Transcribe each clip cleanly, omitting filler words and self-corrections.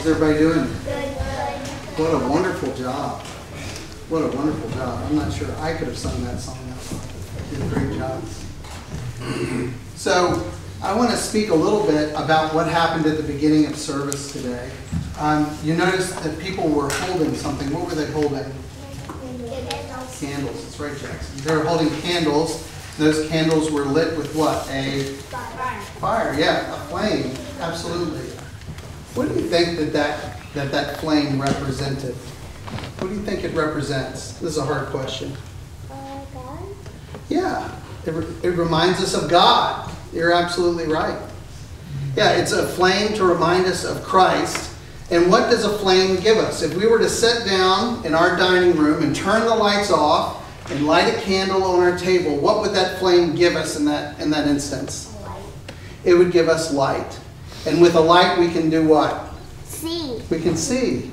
How's everybody doing? What a wonderful job. What a wonderful job. I'm not sure I could have sung that song outside. You did a great job. So I want to speak a little bit about what happened at the beginning of service today. You noticed that people were holding something. What were they holding? Candles. That's right, Jackson. They were holding candles. Those candles were lit with what? A fire. Yeah, a flame. Absolutely. What do you think that flame represented? What do you think it represents? This is a hard question. God? Yeah, it reminds us of God. You're absolutely right. Yeah, it's a flame to remind us of Christ. And what does a flame give us? If we were to sit down in our dining room and turn the lights off and light a candle on our table, what would that flame give us in that instance? Light. It would give us light. And with a light we can do what? See. We can see.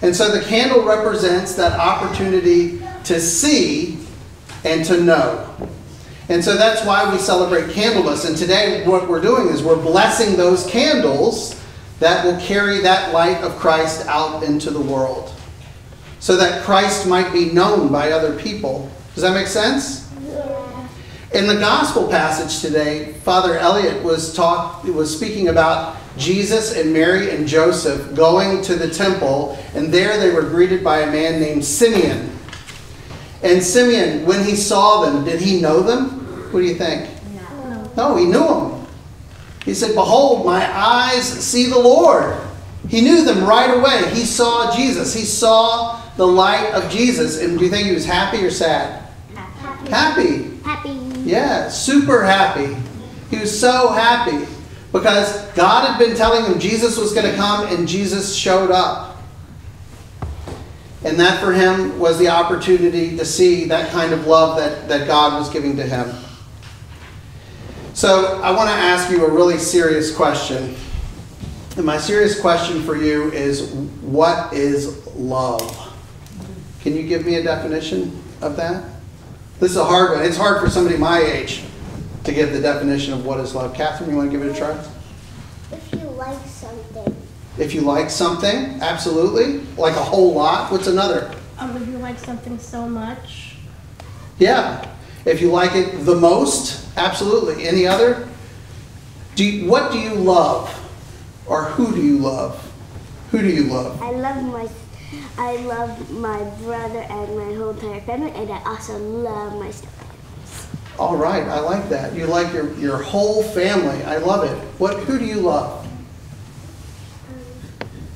And so the candle represents that opportunity to see and to know. And so that's why we celebrate Candlemas. And today what we're doing is we're blessing those candles that will carry that light of Christ out into the world, so that Christ might be known by other people. Does that make sense? Yeah. In the gospel passage today, Father Elliot was speaking about Jesus and Mary and Joseph going to the temple, and there they were greeted by a man named Simeon. And Simeon, when he saw them, did he know them? What do you think? No, he knew them. He said, "Behold, my eyes see the Lord." He knew them right away. He saw Jesus. He saw the light of Jesus. And do you think he was happy or sad? Happy. Happy. Happy. Yeah, super happy. He was so happy because God had been telling him Jesus was going to come, and Jesus showed up. And that for him was the opportunity to see that kind of love that God was giving to him. So I want to ask you a really serious question. And my serious question for you is, what is love? Can you give me a definition of that? This is a hard one. It's hard for somebody my age to give the definition of what is love. Catherine, you want to give it a try? If you like something. If you like something, absolutely. Like a whole lot. What's another? If you like something so much. Yeah. If you like it the most, absolutely. Any other? What do you love? Or who do you love? Who do you love? I love my brother and my whole entire family, and I also love my stepparents. All right, I like that. You like your whole family. I love it. Who do you love?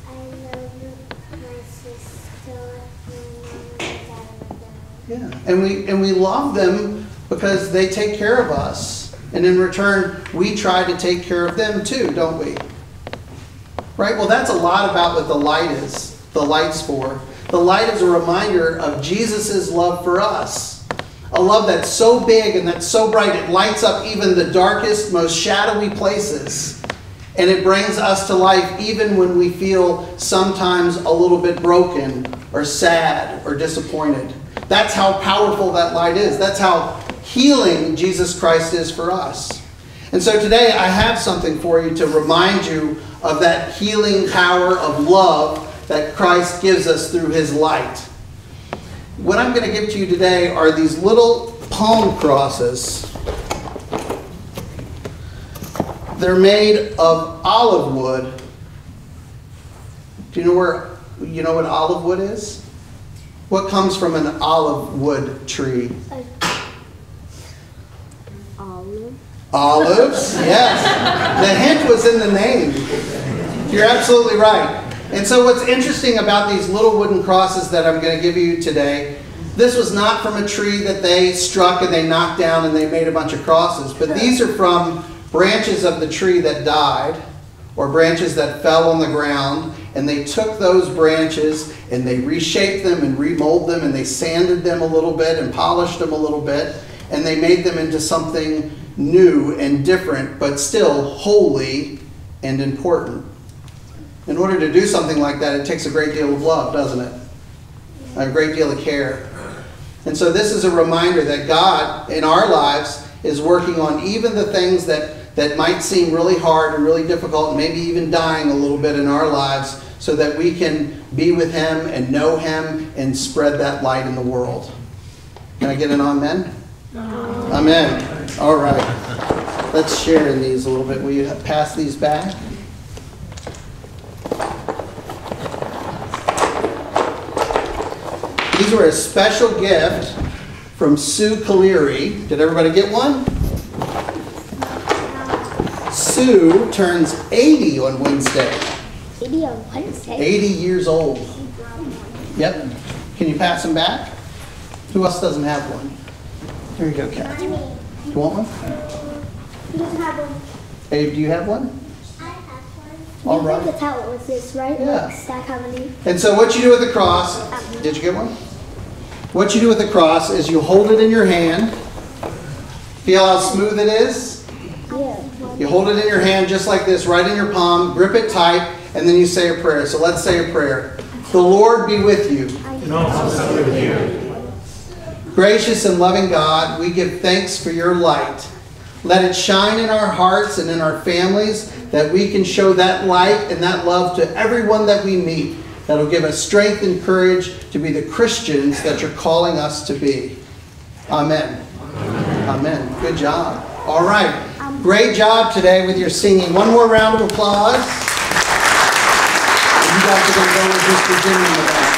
I love my sister, my mom, and dad. Yeah, and we love them because they take care of us. And in return, we try to take care of them too, don't we? Right? Well, that's a lot about what the light is. The light's for. The light is a reminder of Jesus' love for us. A love that's so big and that's so bright, it lights up even the darkest, most shadowy places. And it brings us to life even when we feel sometimes a little bit broken or sad or disappointed. That's how powerful that light is. That's how healing Jesus Christ is for us. And so today I have something for you to remind you of that healing power of love that Christ gives us through his light. What I'm going to give to you today are these little palm crosses. They're made of olive wood. Do you know what olive wood is? What comes from an olive wood tree? Olives, yes. The hint was in the name. You're absolutely right. And so what's interesting about these little wooden crosses that I'm going to give you today, this was not from a tree that they struck and they knocked down and they made a bunch of crosses, but these are from branches of the tree that died or branches that fell on the ground, and they took those branches and they reshaped them and remolded them and they sanded them a little bit and polished them a little bit, and they made them into something new and different, but still holy and important. In order to do something like that, it takes a great deal of love, doesn't it? A great deal of care. And so this is a reminder that God in our lives is working on even the things that might seem really hard and really difficult, and maybe even dying a little bit in our lives, so that we can be with him and know him and spread that light in the world. Can I get an amen? Amen. All right. Let's share in these a little bit. Will you pass these back? These were a special gift from Sue Caleri. Did everybody get one? Sue turns 80 on Wednesday. 80 on Wednesday? 80 years old. Yep. Can you pass them back? Who else doesn't have one? Here you go, Kat. You want one? Who doesn't have one? Abe, do you have one? I have one. All right. That's how it was this, right? Yeah. Like stack how many? And so what you do with the cross, did you get one? What you do with the cross is you hold it in your hand. Feel how smooth it is? Yeah. You hold it in your hand just like this, right in your palm, grip it tight, and then you say a prayer. So let's say a prayer. The Lord be with you. And also with you. Gracious and loving God, we give thanks for your light. Let it shine in our hearts and in our families, that we can show that light and that love to everyone that we meet. That'll give us strength and courage to be the Christians that you're calling us to be. Amen. Amen. Good job. All right. Great job today with your singing. One more round of applause. You guys are going to go with Mr. Jimmy in the back.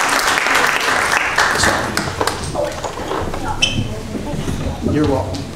You're welcome.